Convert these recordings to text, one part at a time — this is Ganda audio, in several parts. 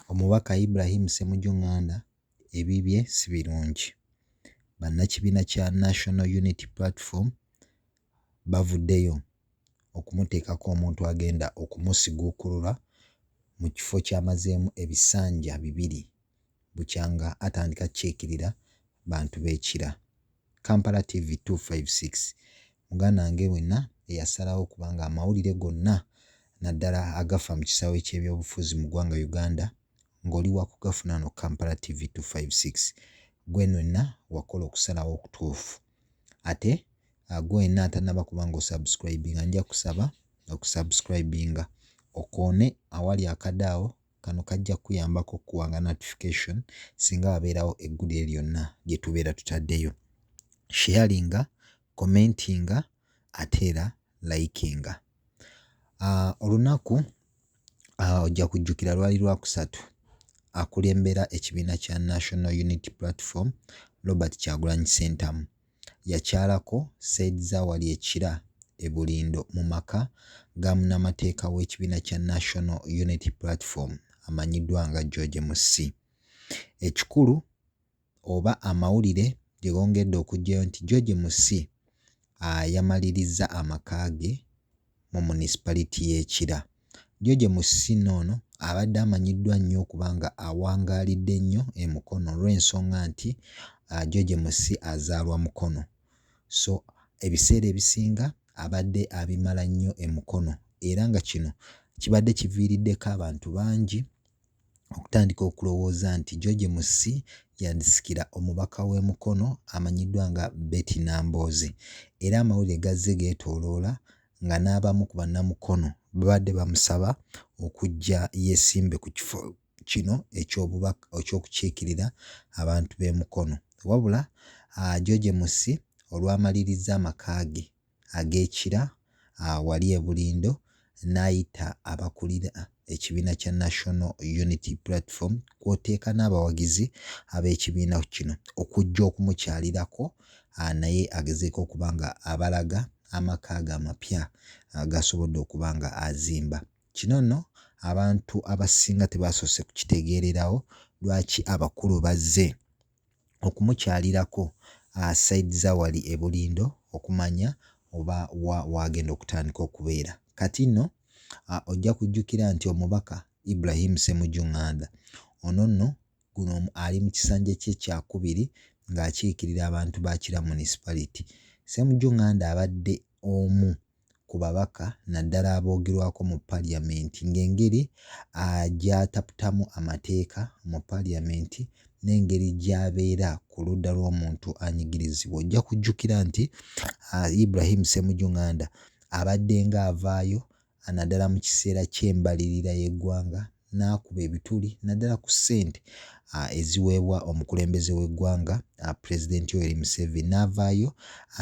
Omubaka Ibrahim Ssemujju Nganda ebibye si birungi. Bannakibiina kya National Unity Platform bavuddeyo okumuteekako omuntu agenda okumusiguukulula mu kifo ky'amazeemu ebisanja 2 bukyanga atandika kyeekirira bantu b'ekira. Kampala TV 256 muganda wange wenna eyasalawo kubanga amawulire gonna naddala agafa mu kisaawe ky'ebyobufuzi mu ggwanga Uganda ng'oli wakugafuna no Kampala TV 256 gwe wenna wakola okusalawo okutuufu. Ate gwe wenna atannaba kuba ng'osubscribinga nja kusaba okusubscribinga okoone awali akadaawo kano kajja kuyambako okuwanga notification singa wabeerawo eggulire lyonna lye tubeera tutaddeyo. Sharinga, commentinga ate era likinga. Olunaku ojja kujjukira lwali Lwakusatu akulembera ekibiina kya National Unity Platform Robert Kyagulanyi Ssentamu yakyalako Said Zawali Ekira e Bulindo mu maka ga munnamateeka w'ekibiina kya National Unity Platform amanyiddwa nga George Musi. Ekikulu oba amawulire gye gongedde okujjayo nti George Musi yamaliriza amaka ge mu municipality y'Ekira. George Musi noono abadde amanyiddwa nnyo okubanga awangaalidde nnyo e Mukono olw'ensonga nti George Musi azaalwa Mukono. So ebiseera ebisinga abadde abimala nnyo e Mukono era nga kino kibadde kiviiriddeko abantu bangi okutandika okulowooza nti George Musi yandisikira omubaka w'e Mukono amanyiddwa nga Betty Nambooze, era amawulire gazze geetooloola nga n'abamu ku bannamukono babadde bamusaba okujja yeesimbe ku kifo kino eky'okukiikirira abantu b'e Mukono. Wabula George Musi olwamaliriza amaka ge ag'Ekira wali e Bulindo n'ayita abakulira ekibiina kya National Unity Platform kw'oteeka n'abawagizi ab'ekibiina kino okujja okumukyalirako naye agezeeko okuba nga abalaga amaka ge amapya gasobodde okuba nga azimba. Kino nno abantu abasinga tebasoose kukitegeererawo lwaki abakulu bazze okumukyalirako Said Zawali e Bulindo okumanya oba wagenda okutandika okubeera. Kati nno ojja kujjukira nti omubaka Ibrahim Ssemujju Nganda ono nno guno ali mu kisanja kye kyakubiri ng'akiikirira abantu ba Kira municipality. Ssemujju Nganda abadde omu ku babaka naddala aboogerwako mu Parliament ng'engeri gy'ataputamu amateeka mu Parliament n'engeri gy'abeera ku ludda lw'omuntu anyigirizibwa. Ojja kujjukira nti Ibrahim Ssemujju Nganda abadde ng'avaayo naddala mu kiseera ky'embalirira y'eggwanga n'akuba ebituli naddala ku ssente eziweebwa omukulembeze w'eggwanga President Yoweri Museveni, n'avaayo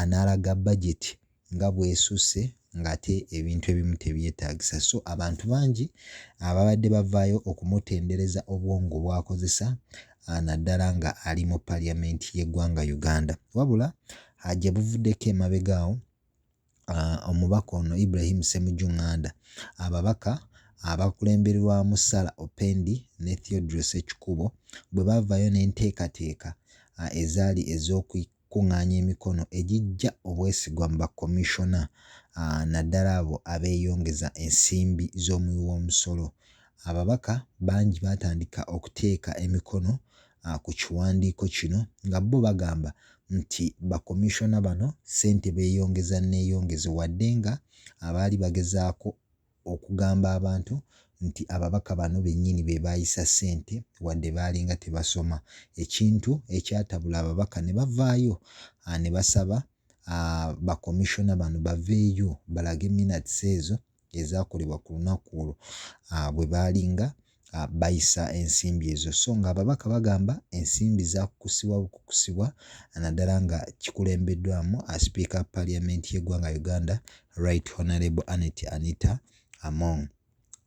n'alaga budget nga bw'esusse ng'ate ebintu ebimu tebyetaagisa. So abantu bangi ababadde bavaayo okumutendereza obwongo bw'akozesa naddala nga ali mu Parliament y'eggwanga Uganda. Wabula gye buvuddeko emabega awo omubaka ono Ibrahim Ssemujju Nganda ababaka abakulemberwamu Sarah Opendi ne Theodore Ssekikubo bwe bavaayo n'enteekateeka ezaali ez'okukuŋŋaanya emikono egijja obwesigwa mu bakomishona naddala abo abeeyongeza ensimbi z'omuwi w'omusolo. Ababaka bangi baatandika okuteeka emikono ku kiwandiiko kino nga bo bagamba nti bakomishona bano ssente beeyongeza neeyongeze wadde nga abaali bagezaako okugamba abantu nti ababaka bano bennyini be baayisa ssente wadde baalinga tebasoma, ekintu ekyatabula ababaka ne bavaayo ne basaba bakomishona bano baveeyo balage minutes ezo ezaakolebwa ku lunaku olwo bwe baalinga bayisa ensimbi ezo. So nga ababaka bagamba ensimbi zaakukusibwa bukukusibwa naddala nga kikulembeddwamu Speaker Parliament y'eggwanga Uganda Right Honorable Annette Anita Among.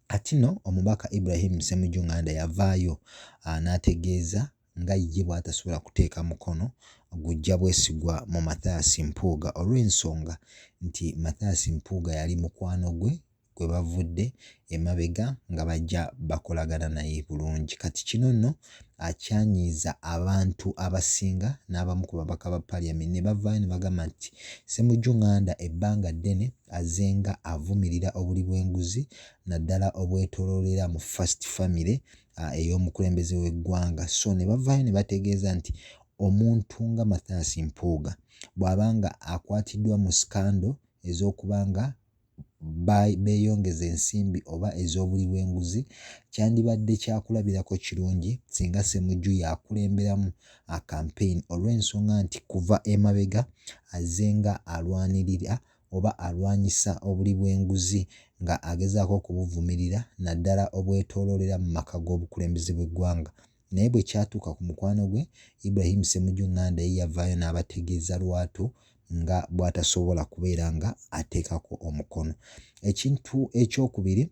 Kati nno omubaka Ibrahim Ssemujju Nganda yavaayo n'ategeeza nga ye bw'atasobola kuteeka mukono gujja bwesigwa mu Mathias Mpuuga olw'ensonga nti Mathias Mpuuga yali mukwano gwe kwe bavudde emabega nga bajja bakolagana naye bulungi. Kati kino nno akyanyiiza abantu abasinga n'abamu ku babaka ba Parliament ne bavaayo ne bagamba nti Ssemujju Nganda ebbanga ddene azenga avumirira obuli bw'enguzi naddala obwetooloolera mu First Family ey'omukulembeze w'eggwanga. So ne bavaayo ne bategeeza nti omuntu nga Mathias Mpuuga bw'abanga akwatiddwa mu skando ez'okubanga beeyongeza ensimbi oba ez'obuli bw'enguzi, kyandibadde kyakulabirako kirungi singa Ssemujju yakulemberamu campaign olw'ensonga nti kuva emabega azenga alwanirira oba alwanyisa obuli bw'enguzi nga agezaako okubuvumirira naddala obwetooloolera mu maka g'obukulembeze bw'eggwanga. Naye bwe kyatuuka ku mukwano gwe Ibrahim Ssemujju Nganda ye yavaayo n'abategeeza lwatu nga bw'atasobola kubeera nga ateekako omukono. Ekintu ekyokubiri,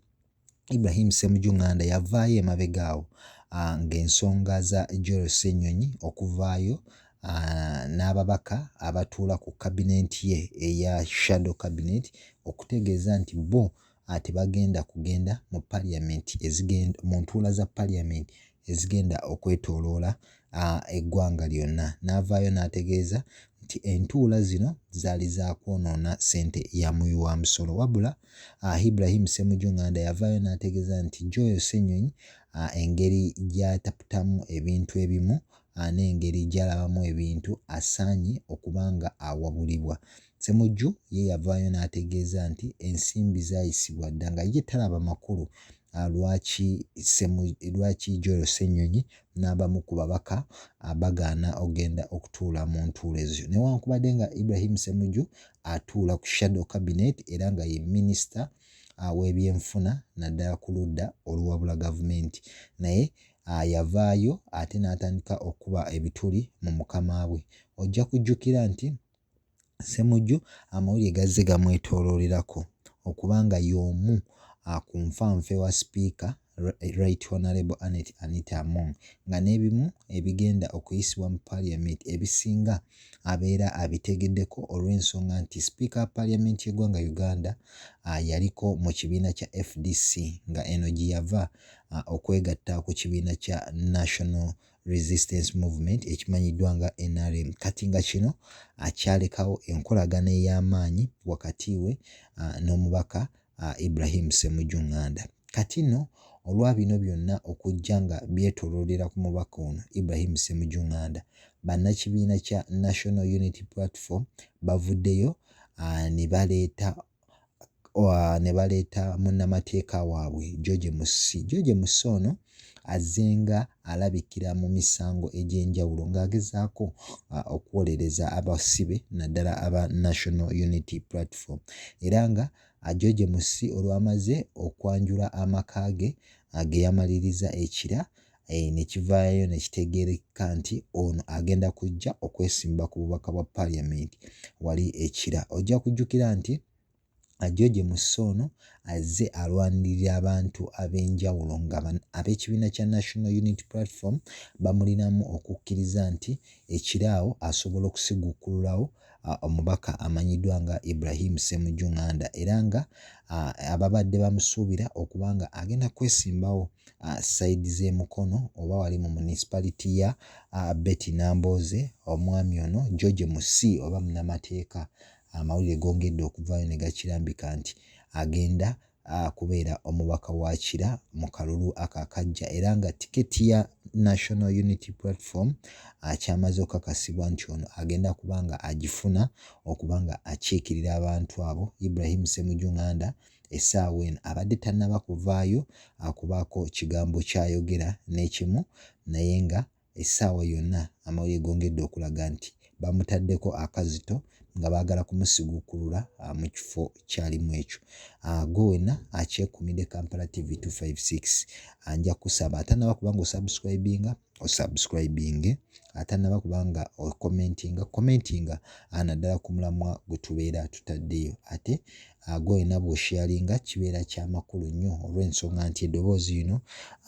Ibrahim Ssemujju Nganda yavaayo emabega awo ng'ensonga za Joel Ssennyonyi okuvaayo n'ababaka abatuula ku kabineeti ye eya shadow cabinet okutegeeza nti bo tebagenda kugenda mu Parliament mu ntuula za Parliament ezigenda okwetooloola eggwanga lyonna. N'avaayo n'ategeeza nti entuula zino zaali za kwonoona ssente ya muwi wa musolo, wabula Ibrahim Ssemujju Nganda yavaayo n'ategeeza nti Joel Ssennyonyi engeri gy'ataputamu ebintu ebimu n'engeri gy'alabamu ebintu asaanye okubanga awabulibwa. Ssemujju ye yavaayo n'ategeeza nti ensimbi zaayisibwa dda nga ye talaba makulu lwaki Joel Ssennyonyi n'abamu ku babaka bagaana ogenda okutuula mu ntuula ezo. Newankubadde nga Ibrahim Ssemujju atuula ku shadow cabinet era nga ye minisita w'ebyenfuna naddala ku ludda oluwabula gavumenti, naye yavaayo ate n'atandika okuba ebituli mu mukama we. Ojja kujjukira nti Ssemujju amawulire gazze gamwetooloolerako okubanga y'omu ku nfanfe wa sipiika Right Honorable Anita Among nga n'ebimu ebigenda okuyisibwa mu Parliament ebisinga abeera abitegeddeko olw'ensonga nti sipiika wa Parliament y'eggwanga Uganda yaliko mu kibiina kya FDC nga eno gye yava okwegatta ku kibiina kya National Resistance Movement ekimanyiddwa nga NRM. Kati nga kino akyalekawo enkolagana ey'amaanyi wakati we n'omubaka Ibrahim Ssemujju Nganda. Kati nno olwa bino byonna okujja nga byetooloolera ku mubaka ono Ibrahim Ssemujju Nganda, bannakibiina kya National Unity Platform bavuddeyo ne baleeta munnamateeka waabwe George Musisi. George Musisi ono azenga alabikira mu misango egy'enjawulo ng'agezaako okuwolereza abasibe naddala aba National Unity Platform, era nga George Musisi olwamaze okwanjula amaka ge ge yamaliriza ekira ne kivaayo ne kitegeereka nti ono agenda kujja okwesimba ku bubaka bwa Parliament wali ekira. Ojja kujjukira nti George Musisi ono azze alwanirira abantu ab'enjawulo nga ab'ekibiina kya National Unity Platform bamulinamu okukkiriza nti ekiraawo asobola okusiguukululawo omubaka amanyiddwa nga Ibrahim Ssemujju Nganda, era nga ababadde bamusuubira okubanga agenda kwesimbawo sayidi z'emukono oba wali mu municipality ya Betty Nambooze, omwami ono George Musisi oba munnamateeka amawulire gongedde okuvaayo ne gakirambika nti agenda kubeera omubaka wa kira mu kalulu akakajja, era nga tiketi ya National Unity Platform kyamaze okukakasibwa nti ono agenda kubanga agifuna okubanga akiikirira abantu abo. Ibrahim Ssemujju Nganda essaawa eno abadde tannaba kuvaayo akubaako kigambo kyayogera n'ekimu, naye nga essaawa yonna amawulire gongedde okulaga nti bamutaddeko akazito nga baagala kumusiguukulula mu kifo kyalimu ekyo. Gwe wenna akyekuumidde Kampala TV 256 anja kusaba atannaba kubanga osubscribinge, atannaba kubanga commentinga naddala ku mulamwa gwe tubeera tutaddeyo, ate gwe wenna bw'osharinga kibeera kya makulu nnyo olw'ensonga nti eddoboozi lino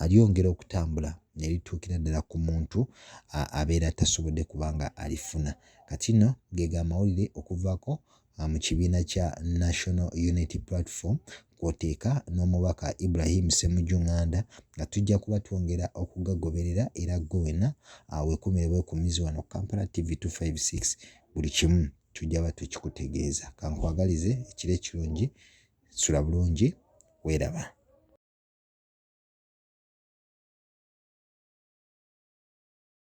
lyongera okutambula ne lituukira ddala ku muntu abeera tasobodde kubanga alifuna. Kati nno ge amawulire okuvaako mu kibiina kya National Unity Platform kwoteeka n'omubaka Ibrahim Ssemujju Nganda nga tujja kuba twongera okugagoberera era gwe wena weekuumire ku mizi wano Kampala TV 256 buli kimu tujja ba tukikutegeeza. Kankwagalize ekiro ekirungi, sula bulungi, weeraba.